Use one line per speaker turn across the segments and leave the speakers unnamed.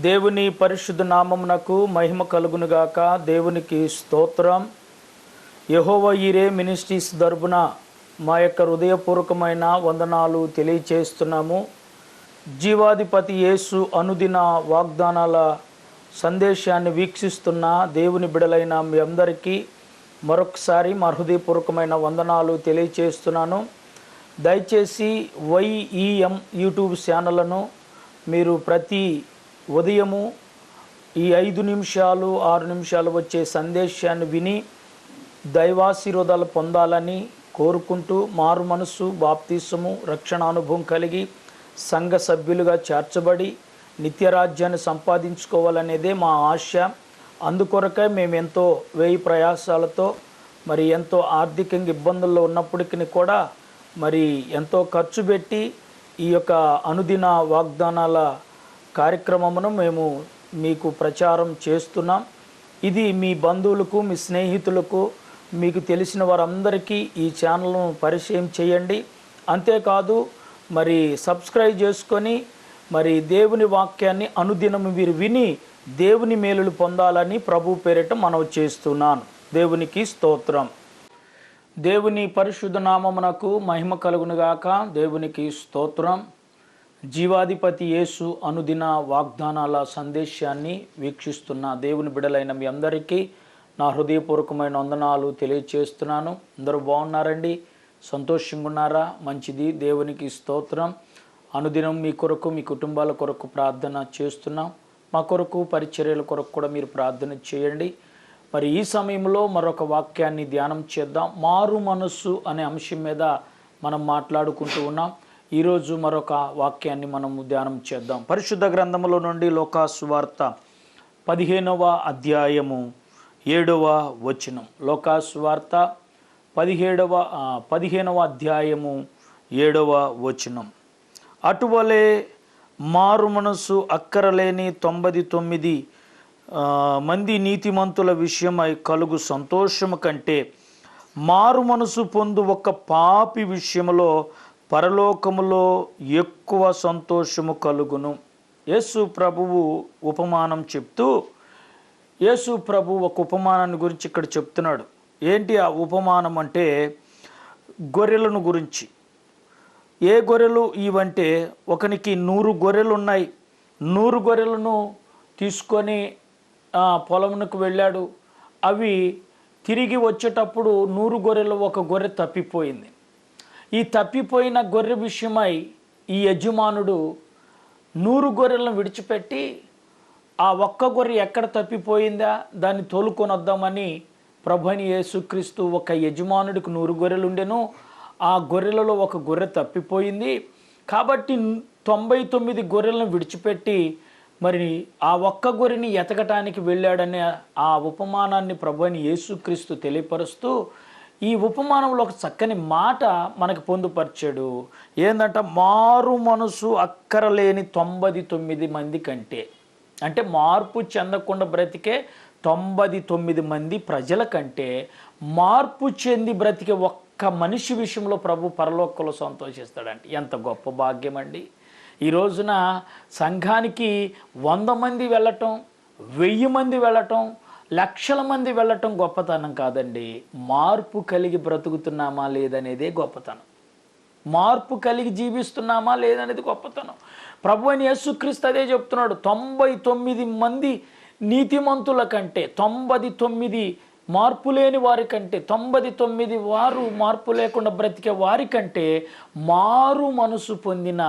దేవుని పరిశుద్ధ నామమునకు మహిమ కలుగునుగాక. దేవునికి స్తోత్రం. యెహోవా ఈరే మినిస్ట్రీస్ తరపున మా యొక్క హృదయపూర్వకమైన వందనాలు తెలియచేస్తున్నాము. జీవాధిపతి యేసు అనుదిన వాగ్దానాల సందేశాన్ని వీక్షిస్తున్న దేవుని బిడలైన మీ అందరికీ మరొకసారి మా హృదయపూర్వకమైన వందనాలు తెలియచేస్తున్నాను. దయచేసి YEM యూట్యూబ్ ఛానళ్లను మీరు ప్రతి ఉదయము ఈ 5 నిమిషాలు 6 నిమిషాలు వచ్చే సందేశాన్ని విని దైవాశీర్వాదాలు పొందాలని కోరుకుంటూ మారు మనసు బాప్తీసము రక్షణ అనుభవం కలిగి సంఘ సభ్యులుగా చేర్చబడి నిత్యరాజ్యాన్ని సంపాదించుకోవాలనేదే మా ఆశ. అందుకొరకై మేము ఎంతో వ్యయ ప్రయాసాలతో మరి ఎంతో ఆర్థికంగా ఇబ్బందుల్లో ఉన్నప్పటికీ కూడా మరి ఎంతో ఖర్చు పెట్టి ఈ యొక్క అనుదిన వాగ్దానాల కార్యక్రమమును మేము మీకు ప్రచారం చేస్తున్నాం. ఇది మీ బంధువులకు మీ స్నేహితులకు మీకు తెలిసిన వారందరికీ ఈ ఛానల్ను పరిచయం చేయండి. అంతేకాదు మరి సబ్స్క్రైబ్ చేసుకొని మరి దేవుని వాక్యాన్ని అనుదినం మీరు విని దేవుని మేలులు పొందాలని ప్రభు పేరిట మనవి చేస్తున్నాను. దేవునికి స్తోత్రం. దేవుని పరిశుద్ధ నామమునకు మహిమ కలుగునుగాక. దేవునికి స్తోత్రం. జీవాధిపతి యేసు అనుదిన వాగ్దానాల సందేశాన్ని వీక్షిస్తున్న దేవుని బిడలైన మీ అందరికీ నా హృదయపూర్వకమైన వందనాలు తెలియచేస్తున్నాను. అందరూ బాగున్నారండి? సంతోషంగా ఉన్నారా? మంచిది. దేవునికి స్తోత్రం. అనుదినం మీ కొరకు మీ కుటుంబాల కొరకు ప్రార్థన చేస్తున్నాం. మా కొరకు పరిచర్యల కొరకు కూడా మీరు ప్రార్థన చేయండి. మరి ఈ సమయంలో మరొక వాక్యాన్ని ధ్యానం చేద్దాం. మారు మనస్సు అనే అంశం మీద మనం మాట్లాడుకుంటూ ఉన్నాం. ఈరోజు మరొక వాక్యాన్ని మనము ధ్యానం చేద్దాం. పరిశుద్ధ గ్రంథములో నుండి లూకా సువార్త 15వ అధ్యాయము 7వ వచనం. లూకా సువార్త 15వ అధ్యాయము 7వ వచనం. అటువలే మారు మనసు అక్కరలేని 99 మంది నీతిమంతుల విషయమై కలుగు సంతోషము కంటే మారు మనసు పొందు ఒక పాపి విషయంలో పరలోకములో ఎక్కువ సంతోషము కలుగును. యేసు ప్రభువు ఉపమానం చెప్తూ యేసు ప్రభు ఒక ఉపమానాన్ని గురించి ఇక్కడ చెప్తున్నాడు. ఏంటి ఆ ఉపమానం అంటే గొర్రెలను గురించి. ఏ గొర్రెలు ఇవంటే ఒకనికి 100 గొర్రెలు ఉన్నాయి. 100 గొర్రెలను తీసుకొని పొలంకు వెళ్ళాడు. అవి తిరిగి వచ్చేటప్పుడు 100 గొర్రెలు ఒక గొర్రె తప్పిపోయింది. ఈ తప్పిపోయిన గొర్రె విషయమై ఈ యజమానుడు 100 గొర్రెలను విడిచిపెట్టి ఆ ఒక్క గొర్రె ఎక్కడ తప్పిపోయిందా దాన్ని తోలుకొని వద్దామని ప్రభువైన యేసుక్రీస్తు ఒక యజమానుడికి 100 గొర్రెలు ఉండెను. ఆ గొర్రెలలో ఒక గొర్రె తప్పిపోయింది కాబట్టి 99 గొర్రెలను విడిచిపెట్టి మరి ఆ ఒక్క గొర్రెని ఎతకటానికి వెళ్ళాడనే ఆ ఉపమానాన్ని ప్రభువైన యేసుక్రీస్తు తెలియపరుస్తూ ఈ ఉపమానంలో ఒక చక్కని మాట మనకు పొందుపరిచాడు. ఏంటంటే మారు మనసు అక్కరలేని 99 మంది కంటే, అంటే మార్పు చెందకుండా బ్రతికే 99 మంది ప్రజల కంటే మార్పు చెంది బ్రతికే ఒక్క మనిషి విషయంలో ప్రభు పరలోకంలో సంతోషిస్తాడంటే ఎంత గొప్ప భాగ్యం అండి. ఈ రోజున సంఘానికి 100 మంది వెళ్ళటం, 1000 మంది వెళ్ళటం, లక్షల మంది వెళ్ళటం గొప్పతనం కాదండి. మార్పు కలిగి బ్రతుకుతున్నామా లేదనేదే గొప్పతనం. మార్పు కలిగి జీవిస్తున్నామా లేదనేది గొప్పతనం. ప్రభువైన యేసుక్రీస్తు అదే చెప్తున్నాడు. 99 మంది నీతిమంతుల కంటే, 99 మార్పు లేని వారి కంటే, 99 వారు మార్పు లేకుండా బ్రతికే వారి కంటే మారు మనసు పొందిన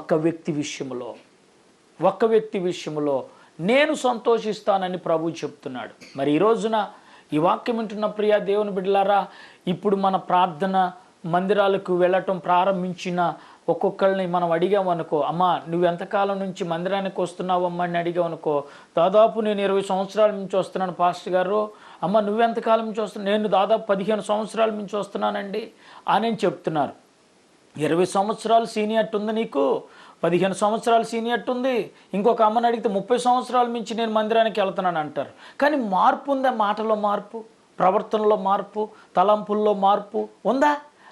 ఒక వ్యక్తి విషయంలో నేను సంతోషిస్తానని ప్రభు చెప్తున్నాడు. మరి ఈ రోజున ఈ వాక్యం వింటున్న ప్రియ దేవుని బిడ్డలారా, ఇప్పుడు మన ప్రార్థన మందిరాలకు వెళ్ళటం ప్రారంభించిన ఒక్కొక్కరిని మనం అడిగామనుకో, అమ్మా నువ్వు ఎంతకాలం నుంచి మందిరానికి వస్తున్నావమ్మా అని అడిగామనుకో, దాదాపు నేను 20 సంవత్సరాల నుంచి వస్తున్నాను పాస్టర్ గారు. అమ్మ నువ్వెంతకాలం నుంచి వస్తున్నావు? నేను దాదాపు 15 సంవత్సరాల నుంచి వస్తున్నానండి అని చెప్తున్నారు. 20 సంవత్సరాలు సీనియర్ ఉంది నీకు, 15 సంవత్సరాలు సీనియర్ ఉంది. ఇంకొక అమ్మని అడిగితే 30 సంవత్సరాల నుంచి నేను మందిరానికి వెళ్తున్నాను అంటారు. కానీ మార్పు ఉందా? మాటలో మార్పు, ప్రవర్తనలో మార్పు, తలంపుల్లో మార్పు ఉందా?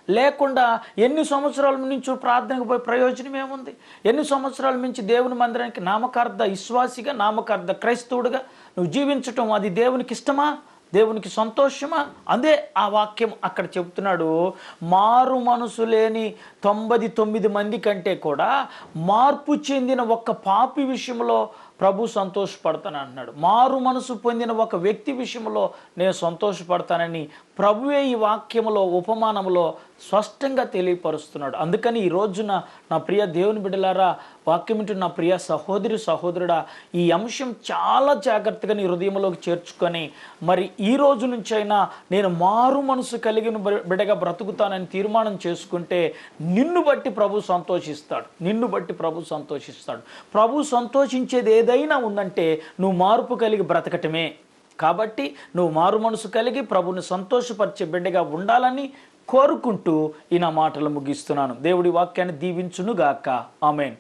లేకుండా ఎన్ని సంవత్సరాల నుంచి ప్రార్థనకు పోయి ప్రయోజనం ఏముంది? ఎన్ని సంవత్సరాల నుంచి దేవుని మందిరానికి నామకార్థ విశ్వాసిగా, నామకార్థ క్రైస్తవుడిగా నువ్వు జీవించటం అది దేవునికి ఇష్టమా? దేవునికి సంతోషమా? అదే ఆ వాక్యం అక్కడ చెప్తున్నాడు. మారు మనసు లేని 99 మంది కంటే కూడా మార్పు చెందిన ఒక్క పాపి విషయంలో ప్రభు సంతోషపడతాను అన్నాడు. మారు మనసు పొందిన ఒక వ్యక్తి విషయంలో నేను సంతోషపడతానని ప్రభువే ఈ వాక్యములో, ఉపమానంలో స్పష్టంగా తెలియపరుస్తున్నాడు. అందుకని ఈ రోజున నా ప్రియ దేవుని బిడ్డలారా, వాక్యం వింటున్న నా ప్రియ సహోదరి సహోదరుడా, ఈ అంశం చాలా జాగ్రత్తగా నీ హృదయంలోకి చేర్చుకొని మరి ఈ రోజు నుంచైనా నేను మారు మనసు కలిగిన బిడ్డగా బ్రతుకుతానని తీర్మానం చేసుకుంటే నిన్ను బట్టి ప్రభు సంతోషిస్తాడు. నిన్ను బట్టి ప్రభు సంతోషిస్తాడు. ప్రభు సంతోషించేది ఏదైనా ఉందంటే నువ్వు మార్పు కలిగి బ్రతకటమే. కాబట్టి నువ్వు మారు మనసు కలిగి ప్రభుని సంతోషపరిచే బిడ్డగా ఉండాలని కోరుకుంటూ ఈ నా మాటలు ముగిస్తున్నాను. దేవుడి వాక్యాన్ని దీవించునుగాక. ఆమేన్.